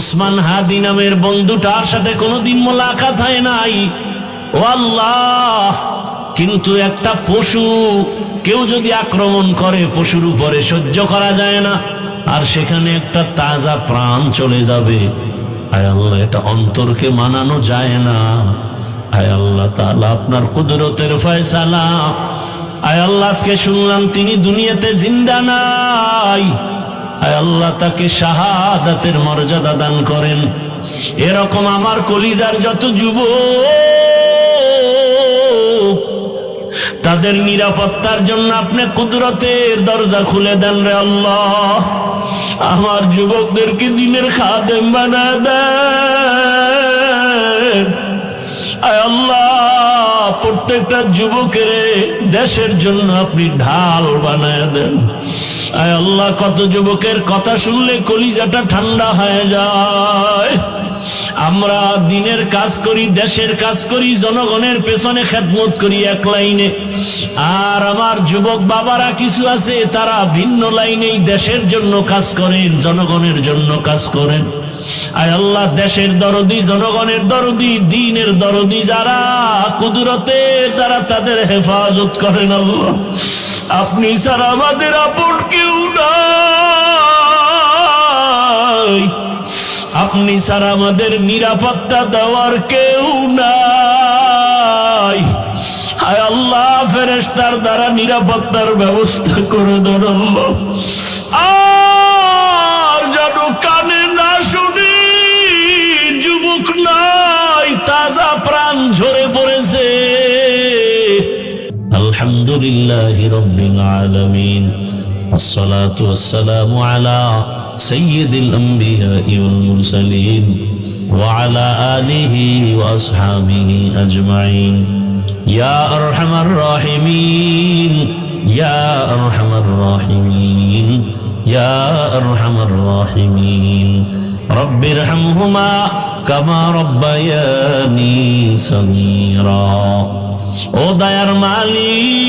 ওসমান হাদি নামের বন্ধুটার সাথে কোনোদিন মোলাকাত হয় নাই। ও আল্লাহ, কিন্তু একটা পশু কেউ যদি আক্রমণ করে পশুর উপরে সহ্য করা যায় না, আর সেখানে একটা তাজা প্রাণ চলে যাবে। আয় আল্লাহ, এটা অন্তরকে মানানো যায় না। আয় আল্লাহ তাআলা, আপনার কুদরতের ফয়সালা। আয় আল্লাহ, আজকে শুনলাম তিনি দুনিয়াতে জিন্দা নাই। আয় আল্লাহ, তাকে শাহাদাতের মর্যাদা দান করেন। এরকম আমার কলিজার যত যুবক, তাদের নিরাপত্তার জন্য আপনি কুদরতের দরজা খুলে দেন রে আল্লাহ। আমার যুবকদেরকে দিনের খাদেম বানায় দেন। আয় আল্লাহ, প্রত্যেকটা যুবকের দেশের জন্য আপনি ঢাল বানায় দেন। আয় আল্লাহ, কত যুবকের কথা শুনলে কলিজাটা ঠান্ডা হয়ে যায়। আমরা দিনের কাজ করি, দেশের কাজ করি, জনগণের পেছনে খেদমত করি এক লাইনে, আর আমার যুবক বাবারা কিছু আছে তারা ভিন্ন লাইনেই দেশের জন্য কাজ করেন, জনগণের জন্য কাজ করেন। আয় আল্লাহ, দেশের দরদি, জনগণের দরদি, দ্বীনের দরদি যারা, কুদরতের দ্বারা তাদের হেফাজত করেন আল্লাহ। আপনি ছাড়া আমাদের আপন কেউ নাই, আপনি ছাড়া আমাদের নিরাপত্তা দেওয়ার কেউ নাই। হায় আল্লাহ, ফেরেশতার দ্বারা নিরাপত্তার ব্যবস্থা করে দেন আল্লাহ। আর যেন কানে না শুনি, যুবক নাই, তাজা প্রাণ ঝরে পড়েছে। আলহামদুলিল্লাহি রাব্বিল আলামিন, আসসালাতু ওয়াসসালামু আলা সাইয়্যিদিল আমবিয়াই ওয়াল মুরসালিন ওয়া আলা আলিহি ওয়া আসহাবিহি আজমাইন। ইয়া আরহামার রাহিমিন, ইয়া আরহামার রাহিমিন, ইয়া আরহামার রাহিমিন। রব্বিরহামহুমা কামা রাব্বায়ানি সগীরা। ও দয়ার মালিক,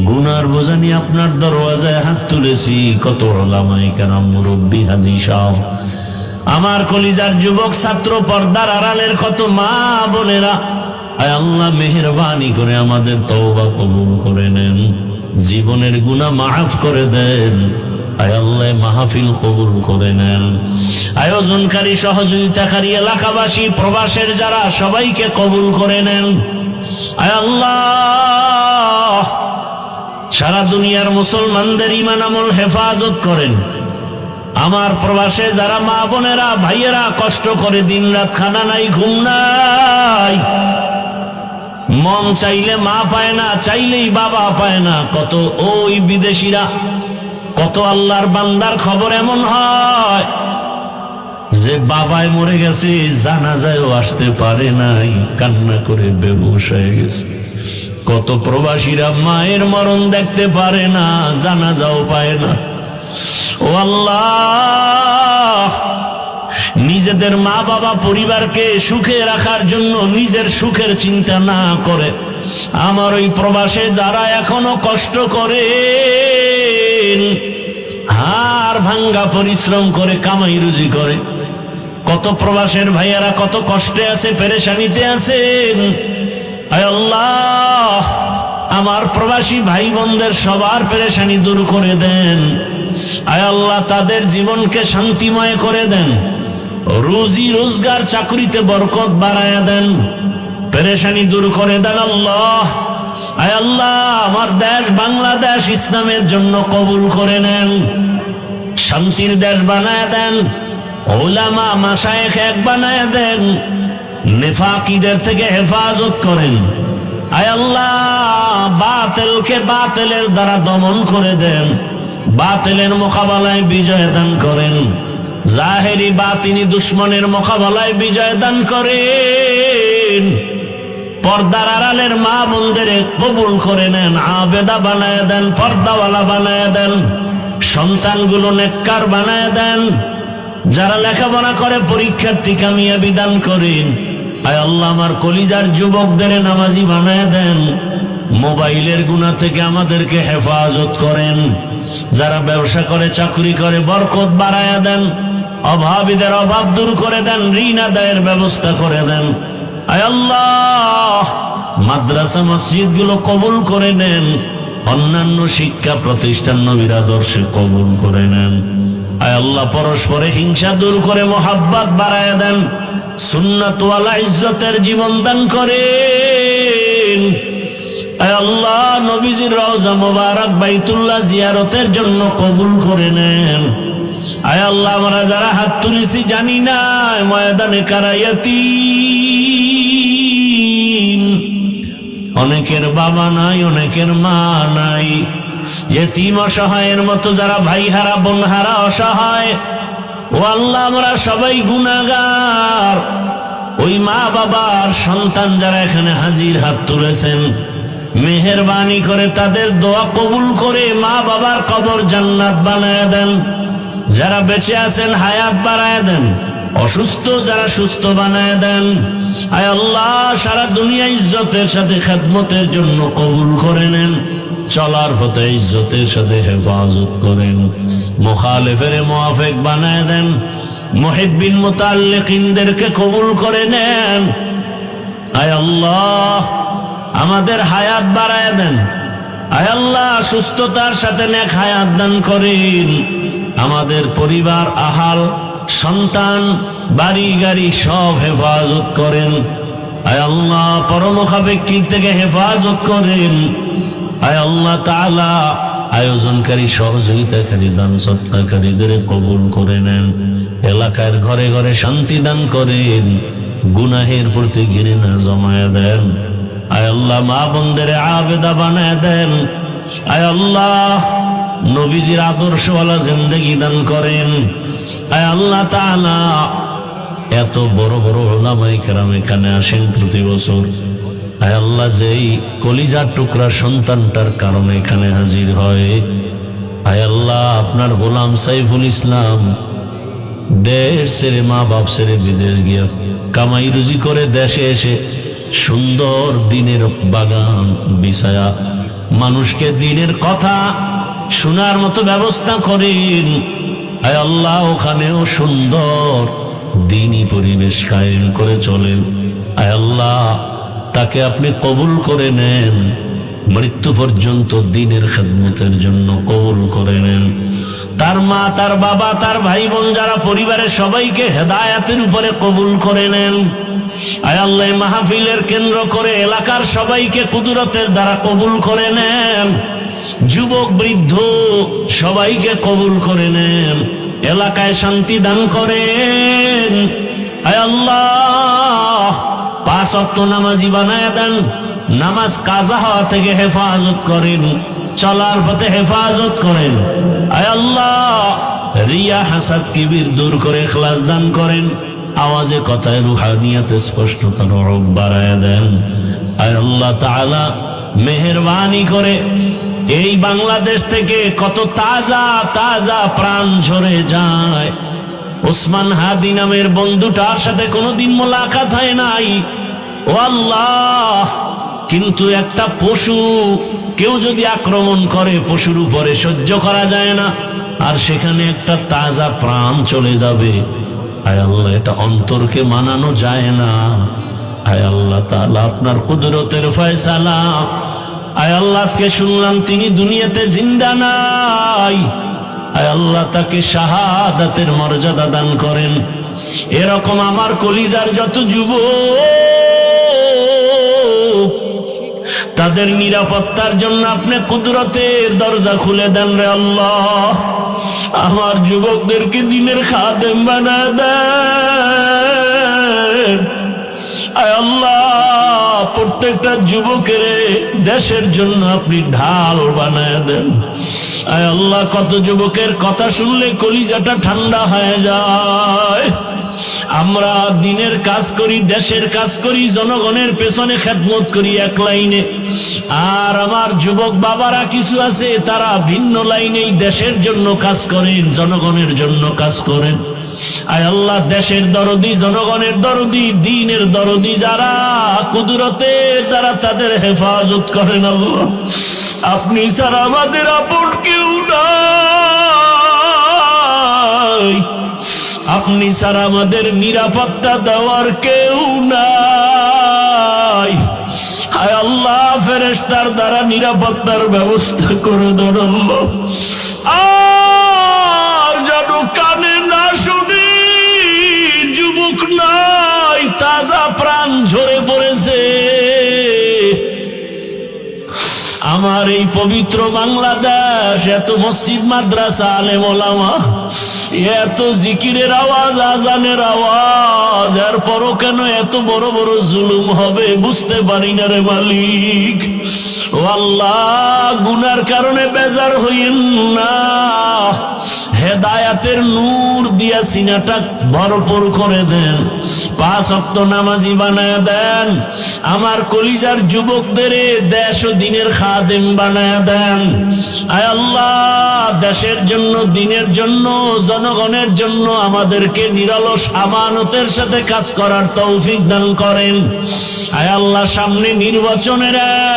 গুনার বোঝা নিয়ে আপনার দরওয়াজায় হাত তুলেছি। কত উলামায়ে কেরাম, মুরব্বী, হাজী সাহেব, আমার কলিজার যুবক ছাত্র, পর্দার আড়ালের কত মা বোনেরা, আয় আল্লাহ মেহেরবানি করে আমাদের তওবা কবুল করে নেন, জীবনের গুনাহ মাফ করে দেন। আয় আল্লাহ, মাহফিল কবুল করে নেন। আয়োজনকারী, সহযোগিতাকারী, এলাকাবাসী, প্রবাসের যারা, সবাইকে কবুল করে নেন। আয় আল্লাহ, সারা দুনিয়ার মুসলমানদের ঈমান আমল হেফাজত করেন। আমার প্রবাসে যারা মা বোনেরা, ভাইয়েরা কষ্ট করে দিন রাত, খানা নাই, ঘুম নাই, মন চাইলে মা পায় না, চাইলেই বাবা পায় না। কত ওই বিদেশিরা, কত আল্লাহর বান্দার খবর এমন হয় যে বাবাই মরে গেছে, জানাজায়ও আসতে পারে নাই, কান্না করে বেহুশ হয়ে গেছে। কত প্রবাসীরা মায়ের মরণ দেখতে পারে না, জানাজাও পায় না। ও আল্লাহ, নিজেদের মা বাবা পরিবারকে সুখে রাখার জন্য নিজের সুখের চিন্তা না করে আমার ওই প্রবাসে যারা এখনো কষ্ট করে, হাড় ভাঙ্গা পরিশ্রম করে, কামাই রুজি করে, কত প্রবাসের ভাইয়ারা কত কষ্টে আছে, পেরেশানিতে আছেন। আয় আল্লাহ, আমার প্রবাসী ভাই বোনদের সবার পেরেশানি দূর করে দেন। আয় আল্লাহ, তাদের জীবনকে শান্তিময় করে দেন, রুজি রোজগার চাকরিতে বরকত বাড়ায়া দেন, পেরেশানি দূর করে দেন আল্লাহ। আয় আল্লাহ, আমার দেশ বাংলাদেশ ইসলামের জন্য কবুল করে নেন, শান্তির দেশ বানায় দেন, উলামা মাশায়েখ এক বানায় দেন, নেফাকিদের থেকে হেফাজত করেন। আয় আল্লাহ, বাতিলকে বাতিলের দ্বারা দমন করে দেন, বাতিলের মোকাবেলায় বিজয় দান করেন, জাহেরি বাতিনি দুশ্মনের মোকাবেলায় বিজয় দান করেন। পর্দার আড়ালের মা বোনদের কবুল করে নেন, আবেদা বানায় দেন, পর্দাওয়ালা বানায় দেন, সন্তানগুলো নেককার বানায় দেন, যারা লেখাপড়া করে পরীক্ষার্থী কামিয়াবি দান করেন। আয় আল্লাহ, আমার কলিজার যুবকদের নামাজি বানায় দেন, মোবাইলের গুনাহ থেকে আমাদেরকে হেফাজত করেন। যারা ব্যবসা করে, চাকরি করে, বরকত বাড়ায়া দেন। অভাবীদের অভাব দূর করে দেন, ঋণ আদায়ের ব্যবস্থা করে দেন। আয় আল্লাহ, মাদ্রাসা মসজিদ গুলো কবুল করে নেন। অন্যান্য শিক্ষা প্রতিষ্ঠান নবীর আদর্শে কবুল করে নেন। আয় আল্লাহ, পরস্পরে হিংসা দূর করে মোহাব্বত বাড়ায় দেন। সুন্নাত ওয়ালা ইজ্জতের জীবন দান করেন। আয় আল্লাহ, নবীজির রওজা মোবারক বাইতুল্লাহ জিয়ারতের জন্য কবুল করে নেন। আয় আল্লাহ, আমরা যারা হাত তুলেছি জানি না ময়দানে কারা ইয়াতীম, অনেকের বাবা নাই, অনেকের মা নাই। ইয়েতিম অসহায়ের মতো যারা ভাই হারা, বোন হারা, অসহায়, ও আল্লাহ, আমরা সবাই গুনাহগার। ওই মা বাবার সন্তান যারা এখানে হাজির হাত তুলেছেন, মেহেরবানি করে তাদের দোয়া কবুল করে মা বাবার কবর জান্নাত বানায় দেন। যারা বেঁচে আছেন হায়াত বাড়ায় দেন, অসুস্থ যারা সুস্থ বানায় দেন। আয় আল্লাহ, সারা দুনিয়া ইজ্জতের সাথে খেদমতের জন্য কবুল করে নেন। চলার পথে ইজ্জতের সাথে হেফাজত করেন। মুখালিফের মুআফিক বানায় দেন। মুহিব্বিন মুতাআল্লিকিনদেরকে কবুল করে নেন। আয় আল্লাহ, আমাদের হায়াত বাড়ায় দেন। আয় আল্লাহ, সুস্থতার সাথে নেক হায়াত দান করেন। আমাদের পরিবার, আহাল, সন্তান, বাড়ি গাড়ি সব হেফাজত করেন। আয় আল্লাহ, পরমুখাপেক্ষিক থেকে হেফাজত করেন। আয় আল্লাহ তাআলা, আয়োজনকারী, সহযোগিতাকারী, দান সৎকারীদের কবুল করে নেন। এলাকার ঘরে ঘরে শান্তি দান করেন। গুনাহের প্রতি ঘৃণা জমায় দেন। আয় আল্লাহ, মা বোনদের আবেদা বানায় দেন। আয় আল্লাহ, নবীজির আদর্শওয়ালা জিন্দেগি দান করেন। আয় আল্লাহ তাআলা, এত বড় বড় উলামায়ে কেরাম এখানে আসেন প্রতি বছর। আয় আল্লাহ, যেই কলিজার টুকরা সন্তানটার কারণে এখানে হাজির হয়, আয় আল্লাহ, আপনার গোলাম সাইফুল ইসলাম দেশ ছেড়ে, মা বাপ ছেড়ে বিদেশ গিয়া কামাই রুজি করে দেশে এসে সুন্দর দিনের বাগান বিছায়া মানুষকে দিনের কথা শোনার মতো ব্যবস্থা করেন। আয় আল্লাহ, ওখানেও সুন্দর দ্বীনি পরিবেশ কায়েম করে চলেন। আয় আল্লাহ, তাকে আপনি কবুল করে নেন। মৃত্যু পর্যন্ত দ্বীনের খেদমতের জন্য কবুল করে নেন। তার মা, তার বাবা, তার ভাই বোন যারা পরিবারের সবাইকে হেদায়েতের উপরে কবুল করে নেন। আয় আল্লাহ, মাহফিলের কেন্দ্র করে এলাকার সবাইকে কুদরতের দ্বারা কবুল করে নেন। যুবক বৃদ্ধ সবাইকে কবুল করে নেন। এলাকায় শান্তি দান করেন। আয় আল্লাহ, 5 ওয়াক্ত নামাজি বানায় দেন। নামাজ কাজা হওয়া থেকে হেফাজত করেন। চলার পথে হেফাজত করেন। আয় আল্লাহ, রিয়া, হাসাদ, কিবির দূর করে ইখলাস দান করেন। আওয়াজে, কথায়, রুহানিয়াতে স্পষ্টতার রূপ বাড়ায় দেন। আয় আল্লাহ তাআলা, মেহেরবানি করে এই বাংলাদেশ থেকে কত তাজা তাজা প্রাণ ঝরে যায়। ওসমান হাদি নামের বন্ধুটার সাথে কোনোদিন মোলাকাত হয় নাই, ও আল্লাহ, কিন্তু একটা পশু কেউ যদি আক্রমণ করে, পশুর উপরে সহ্য করা যায় না, আর সেখানে একটা তাজা প্রাণ চলে যাবে। আয় আল্লাহ, এটা অন্তরকে মানানো যায় না। আয় আল্লাহ তাআলা, আপনার কুদরতের ফয়সালা। আয় আল্লাহ, আজকে শুনলাম তিনি দুনিয়াতে জিন্দা নাই। আয় আল্লাহ, তাকে শাহাদাতের মর্যাদা দান করেন। এরকম আমার কলিজার যত যুবক, তাদের নিরাপত্তার জন্য আপনি কুদরতের দরজা খুলে দেন রে আল্লাহ। আমার যুবকদেরকে দ্বীনের খাদেম বানায় দেন। আয় আল্লাহ, প্রত্যেকটা যুবকের দেশের জন্য আপনি ঢাল বানায় দেন। আয় আল্লাহ, কত যুবকের কথা শুনলে কলিজাটা ঠান্ডা হয়ে যায়। আমরা দিনের কাজ করি, দেশের কাজ করি, জনগণের পেছনে খেদমত করি এক লাইনে। আর আমার যুবক বাবারা কিছু আছে, তারা ভিন্ন লাইনেই দেশের জন্য কাজ করেন, জনগণের জন্য কাজ করেন। আয় আল্লাহ, দেশের দরদি, জনগণের দরদি, দ্বীনের দরদি যারা, কুদরতের দ্বারা তাদের হেফাজত করেন আল্লাহ। আপনি ছাড়া আমাদের আপন কেউ নাই, আপনি ছাড়া আমাদের নিরাপত্তা দেওয়ার কেউ নাই। হায় আল্লাহ, ফেরেশতার দ্বারা নিরাপত্তার ব্যবস্থা করে দেন আল্লাহ। আর যেন কানে না শুনি, যুবক নাই, তাজা প্রাণ ঝরে পড়েছে। আমার এই পবিত্র বাংলাদেশ, এত মসজিদ, মাদ্রাসা, আলেম ওলামা, এত জিকিরের আওয়াজ, আজানের আওয়াজ, এরপরও কেন এত বড় বড় জুলুম হবে বুঝতে পারি না রে মালিক। ও আল্লাহ, গুনার কারণে বেজার হইয়েন না, হেদায়াতের নূর দিয়া সিনাটা ভরপুর করে দেন, 5 ওয়াক্ত নামাজি বানায় দেন, আমার কলিজার যুবকদের দেশ ও দিনের খাদেম বানায় দেন। আয় আল্লাহ, দেশের জন্য, দিনের জন্য, জনগণের জন্য আমাদেরকে নিরলস আমানতের সাথে কাজ করার তৌফিক দান করেন। আয় আল্লাহ, সামনে নির্বাচনের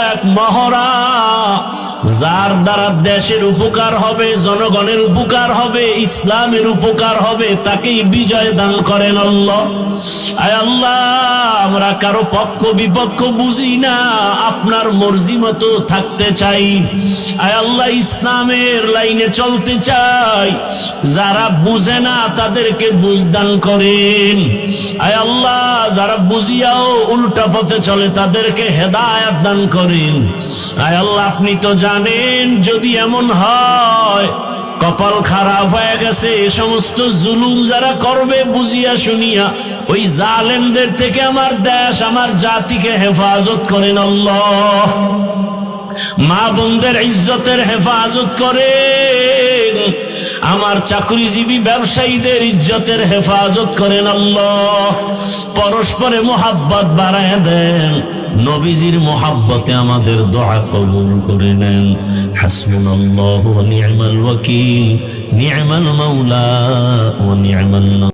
এক মহড়া, যার দ্বারা দেশের উপকার হবে, জনগণের উপকার হবে, ইসলামের উপকার হবে, তাকেই বিজয় দান করেন আল্লাহ। আয় আল্লাহ, আমরা কারো পক্ষ বিপক্ষ বুঝি না, আপনার মর্জি মতো থাকতে চাই। আয় আল্লাহ, ইসলামের লাইনে চলতে চাই, যারা বুঝে না তাদেরকে বুঝ দান করেন। আয় আল্লাহ, যারা বুঝিয়াও উল্টা পথে চলে তাদেরকে হেদায়েত দান করেন। আয় আল্লাহ, আপনি তো জানেন, যদি এমন হয় কপাল খারাপ হয়ে গেছে, এ সমস্ত জুলুম যারা করবে বুঝিয়া শুনিয়া, ওই জালেমদের থেকে আমার দেশ, আমার জাতিকে হেফাজত করেন আল্লাহ। মা বোনদের ইজ্জতের হেফাজত করেন, আমার চাকরিজীবী ব্যবসায়ীদের ইজ্জতের হেফাজত করেন আল্লাহ। পরস্পরে মোহাব্বত বাড়ায় দেন, নবীজির মোহাব্বতে আমাদের দোয়া কবুল করে নেন। হাসবুনাল্লাহু ওয়া নি'মাল ওয়াকিল, নি'মাল মাওলা ওয়া নি'মান